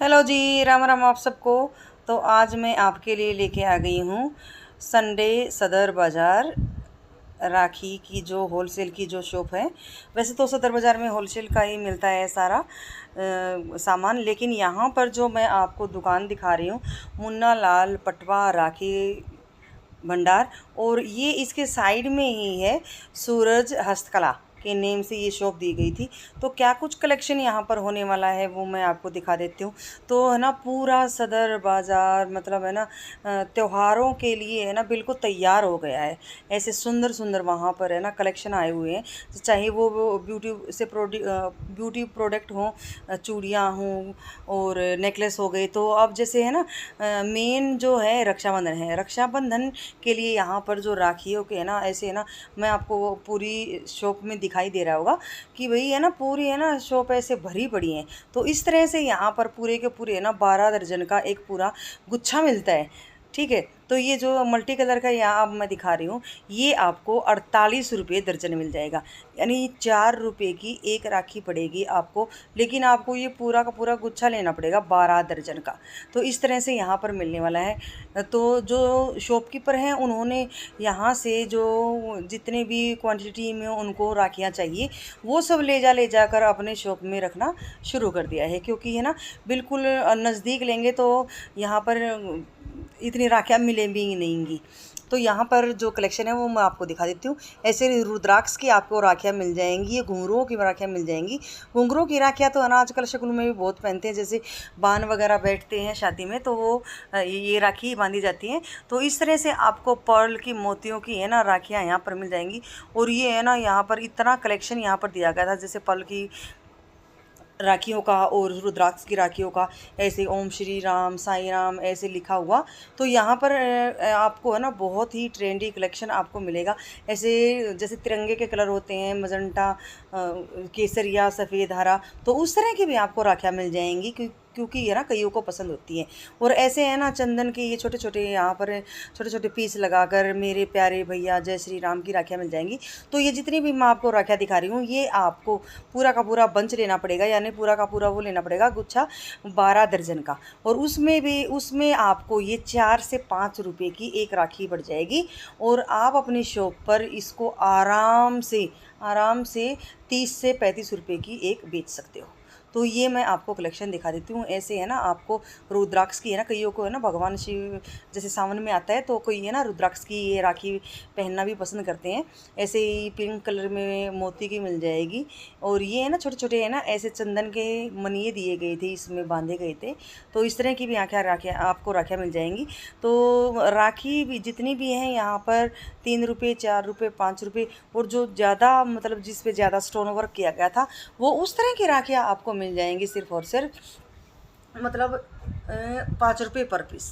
Hello जी, राम राम आप सबको। तो आज मैं आपके लिए लेके आ गई हूँ संडे सदर बाज़ार राखी की जो होलसेल की जो शॉप है। वैसे तो सदर बाज़ार में होलसेल का ही मिलता है सारा सामान, लेकिन यहाँ पर जो मैं आपको दुकान दिखा रही हूँ मुन्ना लाल पटवा राखी भंडार, और ये इसके साइड में ही है सूरज हस्तकला के नेम से ये शॉप दी गई थी। तो क्या कुछ कलेक्शन यहाँ पर होने वाला है वो मैं आपको दिखा देती हूँ। तो है ना, पूरा सदर बाज़ार मतलब है ना त्योहारों के लिए है ना बिल्कुल तैयार हो गया है। ऐसे सुंदर सुंदर वहाँ पर है ना कलेक्शन आए हुए हैं, चाहे वो ब्यूटी प्रोडक्ट हों, चूड़ियाँ हों और नेकलेस हो गए। तो अब जैसे है ना मेन जो है रक्षाबंधन है, रक्षाबंधन के लिए यहाँ पर जो राखियों के है ना ऐसे है ना, मैं आपको पूरी शॉप में दिखाई दे रहा होगा कि भाई है ना पूरी है ना शॉप ऐसे भरी पड़ी है। तो इस तरह से यहाँ पर पूरे के पूरे है ना 12 दर्जन का एक पूरा गुच्छा मिलता है। ठीक है, तो ये जो मल्टी कलर का यहाँ अब मैं दिखा रही हूँ ये आपको 48 रुपये दर्जन मिल जाएगा, यानी 4 रुपये की एक राखी पड़ेगी आपको। लेकिन आपको ये पूरा का पूरा गुच्छा लेना पड़ेगा 12 दर्जन का। तो इस तरह से यहाँ पर मिलने वाला है। तो जो शॉपकीपर हैं उन्होंने यहाँ से जो जितने भी क्वांटिटी में उनको राखियाँ चाहिए वो सब ले जाकर अपने शॉप में रखना शुरू कर दिया है, क्योंकि है ना बिल्कुल नज़दीक लेंगे तो यहाँ पर इतनी राखियाँ मिले भी नहीं। तो यहाँ पर जो कलेक्शन है वो मैं आपको दिखा देती हूँ। ऐसे रुद्राक्ष की आपको राखियाँ मिल जाएंगी, ये घुंघरुओं की राखियाँ मिल जाएंगी। घुंघरुओं की राखियाँ तो है ना आजकल शगुन में भी बहुत पहनते हैं, जैसे बान वगैरह बैठते हैं शादी में तो वो ये राखी बांधी जाती हैं। तो इस तरह से आपको पर्ल की मोतियों की है ना राखियाँ यहाँ पर मिल जाएंगी। और ये है ना यहाँ पर इतना कलेक्शन यहाँ पर दिया गया था, जैसे पर्ल की राखियों का और रुद्राक्ष की राखियों का, ऐसे ओम श्री राम साईं राम ऐसे लिखा हुआ। तो यहाँ पर आपको है ना बहुत ही ट्रेंडी कलेक्शन आपको मिलेगा। ऐसे जैसे तिरंगे के कलर होते हैं, मजंटा, केसरिया, सफ़ेद, हरा, तो उस तरह की भी आपको राखियाँ मिल जाएंगी, क्योंकि ये ना कईयों को पसंद होती हैं। और ऐसे है ना चंदन के ये छोटे छोटे यहाँ पर छोटे छोटे पीस लगाकर मेरे प्यारे भैया जय श्री राम की राखियाँ मिल जाएंगी। तो ये जितनी भी मैं आपको राखियाँ दिखा रही हूँ ये आपको पूरा का पूरा बंच लेना पड़ेगा, यानी पूरा का पूरा वो लेना पड़ेगा गुच्छा 12 दर्जन का। और उसमें आपको ये 4 से 5 रुपये की एक राखी पड़ जाएगी। और आप अपनी शॉप पर इसको आराम से 30 से 35 रुपये की एक बेच सकते हो। तो ये मैं आपको कलेक्शन दिखा देती हूँ। ऐसे है ना आपको रुद्राक्ष की है ना, कईयों को है ना भगवान शिव जैसे सावन में आता है तो कोई है ना रुद्राक्ष की ये राखी पहनना भी पसंद करते हैं। ऐसे ही पिंक कलर में मोती की मिल जाएगी। और ये है ना छोटे छोटे है ना ऐसे चंदन के मनिए दिए गए थे, इसमें बांधे गए थे। तो इस तरह की भी आँखें राखियाँ आपको राखियाँ मिल जाएंगी। तो राखी भी जितनी भी हैं यहाँ पर 3 रुपये, 4 रुपये, 5 रुपये, और जो ज़्यादा मतलब जिस पे ज़्यादा स्टोन वर्क किया गया था वो उस तरह की राखियाँ आपको मिल जाएंगी सिर्फ और सिर्फ मतलब 5 रुपये पर पीस।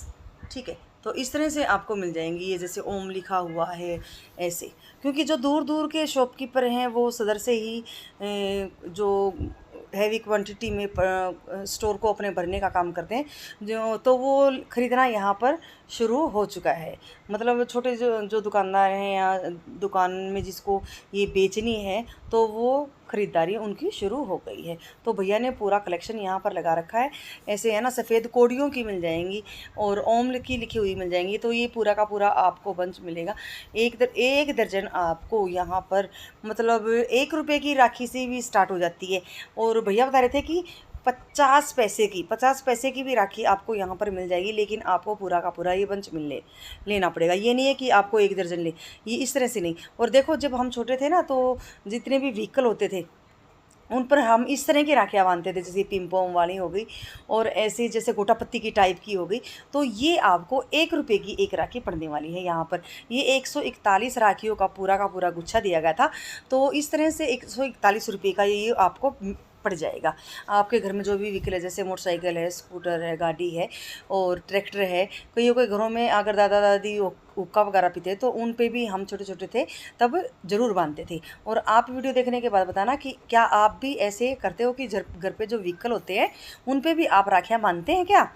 ठीक है, तो इस तरह से आपको मिल जाएंगी। ये जैसे ओम लिखा हुआ है ऐसे, क्योंकि जो दूर दूर के शॉपकीपर हैं वो सदर से ही जो हैवी क्वांटिटी में स्टोर को अपने भरने का काम करते हैं, जो तो वो ख़रीदना यहाँ पर शुरू हो चुका है। मतलब छोटे जो जो दुकानदार हैं या दुकान में जिसको ये बेचनी है तो वो ख़रीदारी उनकी शुरू हो गई है। तो भैया ने पूरा कलेक्शन यहाँ पर लगा रखा है। ऐसे है ना सफ़ेद कोडियों की मिल जाएंगी और ओम की लिखी हुई मिल जाएंगी। तो ये पूरा का पूरा आपको बंच मिलेगा। एक दर्जन आपको यहाँ पर मतलब 1 रुपये की राखी से भी स्टार्ट हो जाती है। और भैया बता रहे थे कि 50 पैसे की भी राखी आपको यहाँ पर मिल जाएगी, लेकिन आपको पूरा का पूरा ये बंच लेना पड़ेगा। ये नहीं है कि आपको 1 दर्जन ले, ये इस तरह से नहीं। और देखो जब हम छोटे थे ना तो जितने भी व्हीकल होते थे उन पर हम इस तरह की राखियाँ बांधते थे, जैसे पिम्पोम वाली हो गई और ऐसे जैसे गोटापत्ती की टाइप की हो गई। तो ये आपको 1 रुपये की एक राखी पड़ने वाली है यहाँ पर। ये 141 राखियों का पूरा गुच्छा दिया गया था। तो इस तरह से 141 रुपये का ये आपको पड़ जाएगा। आपके घर में जो भी व्हीकल है, जैसे मोटरसाइकिल है, स्कूटर है, गाड़ी है और ट्रैक्टर है। कईयों के घरों में अगर दादा दादी हुक्का वगैरह पीते तो उन पे भी हम छोटे छोटे थे तब ज़रूर बांधते थे। और आप वीडियो देखने के बाद बताना कि क्या आप भी ऐसे करते हो कि घर पे जो व्हीकल होते हैं उन पे भी आप राखियाँ बांधते हैं क्या।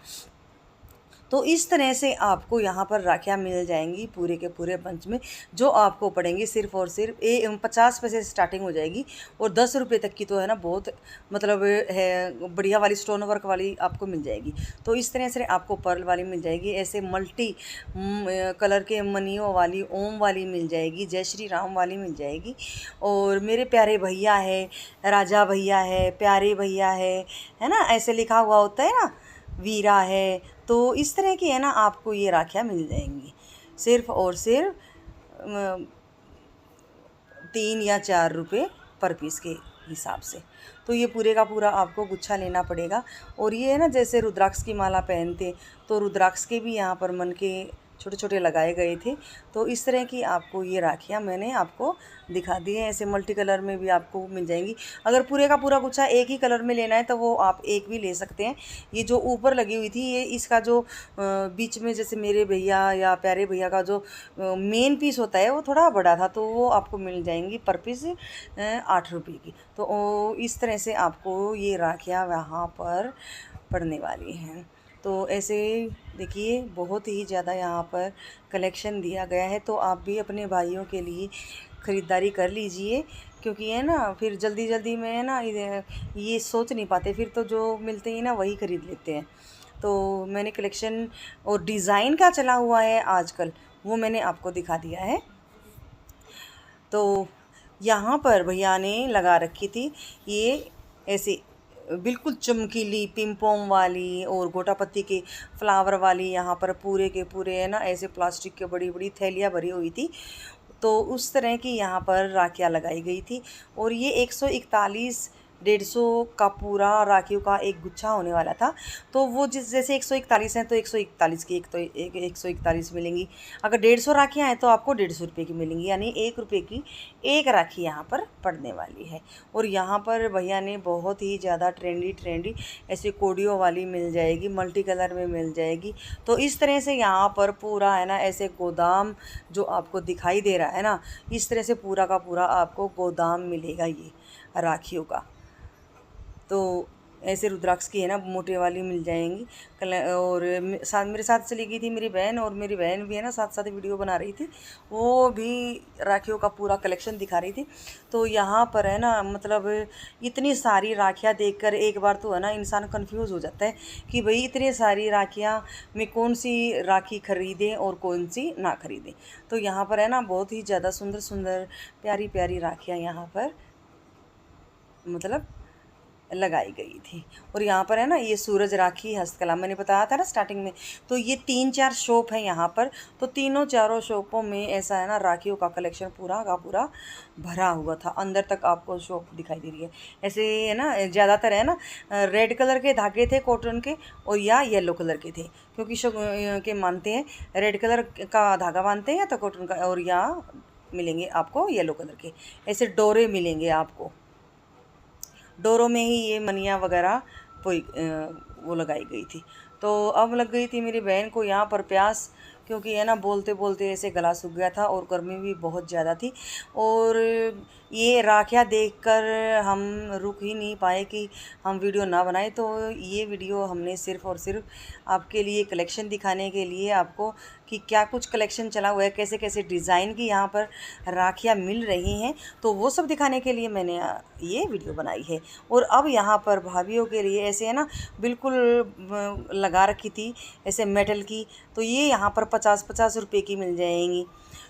तो इस तरह से आपको यहाँ पर राखियाँ मिल जाएंगी पूरे के पूरे बंच में, जो आपको पड़ेंगी सिर्फ़ और सिर्फ 50 पैसे से स्टार्टिंग हो जाएगी, और 10 रुपये तक की तो है ना बहुत मतलब है बढ़िया वाली स्टोन वर्क वाली आपको मिल जाएगी। तो इस तरह से आपको पर्ल वाली मिल जाएगी, ऐसे मल्टी कलर के मनियों वाली, ओम वाली मिल जाएगी, जय श्री राम वाली मिल जाएगी, और मेरे प्यारे भैया है, राजा भैया है, प्यारे भैया है ना, ऐसे लिखा हुआ होता है ना, वीरा है। तो इस तरह की है ना आपको ये राखियाँ मिल जाएंगी सिर्फ़ और सिर्फ 3 या 4 रुपये पर पीस के हिसाब से। तो ये पूरे का पूरा आपको गुच्छा लेना पड़ेगा। और ये है ना जैसे रुद्राक्ष की माला पहनते, तो रुद्राक्ष के भी यहाँ पर मन के छोटे छोटे लगाए गए थे। तो इस तरह की आपको ये राखियाँ मैंने आपको दिखा दी हैं, ऐसे मल्टी कलर में भी आपको मिल जाएंगी। अगर पूरे का पूरा गुच्छा एक ही कलर में लेना है तो वो आप एक भी ले सकते हैं। ये जो ऊपर लगी हुई थी, ये इसका जो बीच में जैसे मेरे भैया या प्यारे भैया का जो मेन पीस होता है वो थोड़ा बड़ा था, तो वो आपको मिल जाएंगी पर पीस 8 रुपये की। तो इस तरह से आपको ये राखियाँ वहाँ पर पड़ने वाली हैं। तो ऐसे देखिए बहुत ही ज़्यादा यहाँ पर कलेक्शन दिया गया है। तो आप भी अपने भाइयों के लिए ख़रीदारी कर लीजिए, क्योंकि है ना फिर जल्दी जल्दी में है ना ये सोच नहीं पाते, फिर तो जो मिलते हैं ना वही ख़रीद लेते हैं। तो मैंने कलेक्शन और डिज़ाइन क्या चला हुआ है आजकल वो मैंने आपको दिखा दिया है। तो यहाँ पर भैया ने लगा रखी थी ये ऐसे बिल्कुल चमकीली पिंपोम वाली और गोटापत्ती के फ्लावर वाली, यहाँ पर पूरे के पूरे है ना ऐसे प्लास्टिक के बड़ी बड़ी थैलियाँ भरी हुई थी। तो उस तरह की यहाँ पर राखियाँ लगाई गई थी, और ये 141 का पूरा राखियों का एक गुच्छा होने वाला था। तो वो जैसे 141 हैं तो 141 की 141 मिलेंगी। अगर 150 राखियाँ हैं तो आपको 150 रुपये की मिलेंगी, यानी 1 रुपये की एक राखी यहाँ पर पड़ने वाली है। और यहाँ पर भैया ने बहुत ही ज़्यादा ट्रेंडी ऐसे कोडियों वाली मिल जाएगी, मल्टी कलर में मिल जाएगी। तो इस तरह से यहाँ पर पूरा है ना ऐसे गोदाम जो आपको दिखाई दे रहा है ना, इस तरह से पूरा का पूरा आपको गोदाम मिलेगा ये राखियों का। तो ऐसे रुद्राक्ष की है ना मोटे वाली मिल जाएंगी। और मेरे साथ चली गई थी मेरी बहन, और मेरी बहन भी है ना साथ साथ वीडियो बना रही थी, वो भी राखियों का पूरा कलेक्शन दिखा रही थी। तो यहाँ पर है ना मतलब इतनी सारी राखियाँ देखकर एक बार तो है ना इंसान कंफ्यूज हो जाता है कि भाई इतनी सारी राखियाँ में कौन सी राखी ख़रीदें और कौन सी ना ख़रीदें। तो यहाँ पर है ना बहुत ही ज़्यादा सुंदर सुंदर प्यारी प्यारी राखियाँ यहाँ पर मतलब लगाई गई थी। और यहाँ पर है ना ये सूरज राखी हस्तकला मैंने बताया था ना स्टार्टिंग में। तो ये 3-4 शॉप है यहाँ पर, तो तीनों चारों शॉपों में ऐसा है ना राखियों का कलेक्शन पूरा का पूरा भरा हुआ था। अंदर तक आपको शॉप दिखाई दे रही है। ऐसे है ना ज़्यादातर है ना रेड कलर के धागे थे कॉटन के, और या येलो कलर के थे, क्योंकि के मानते हैं रेड कलर का धागा बांधते हैं या तो कॉटन का, और या मिलेंगे आपको येलो कलर के ऐसे डोरे मिलेंगे आपको। डोरों में ही ये मनिया वगैरह वो लगाई गई थी। तो अब लग गई थी मेरी बहन को यहाँ पर प्यास, क्योंकि है ना बोलते बोलते ऐसे गला सूख गया था और गर्मी भी बहुत ज़्यादा थी। और ये राखियाँ देखकर हम रुक ही नहीं पाए कि हम वीडियो ना बनाए। तो ये वीडियो हमने सिर्फ़ और सिर्फ आपके लिए कलेक्शन दिखाने के लिए, आपको कि क्या कुछ कलेक्शन चला हुआ है, कैसे कैसे डिज़ाइन की यहाँ पर राखियाँ मिल रही हैं, तो वो सब दिखाने के लिए मैंने ये वीडियो बनाई है। और अब यहाँ पर भाभीयों के लिए ऐसे है ना बिल्कुल लगा रखी थी ऐसे मेटल की, तो ये यहाँ पर 50-50 रुपये की मिल जाएंगी।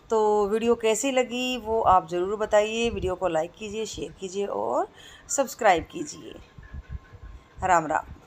तो वीडियो कैसी लगी वो आप ज़रूर बताइए। वीडियो को लाइक कीजिए, शेयर कीजिए और सब्सक्राइब कीजिए। राम राम।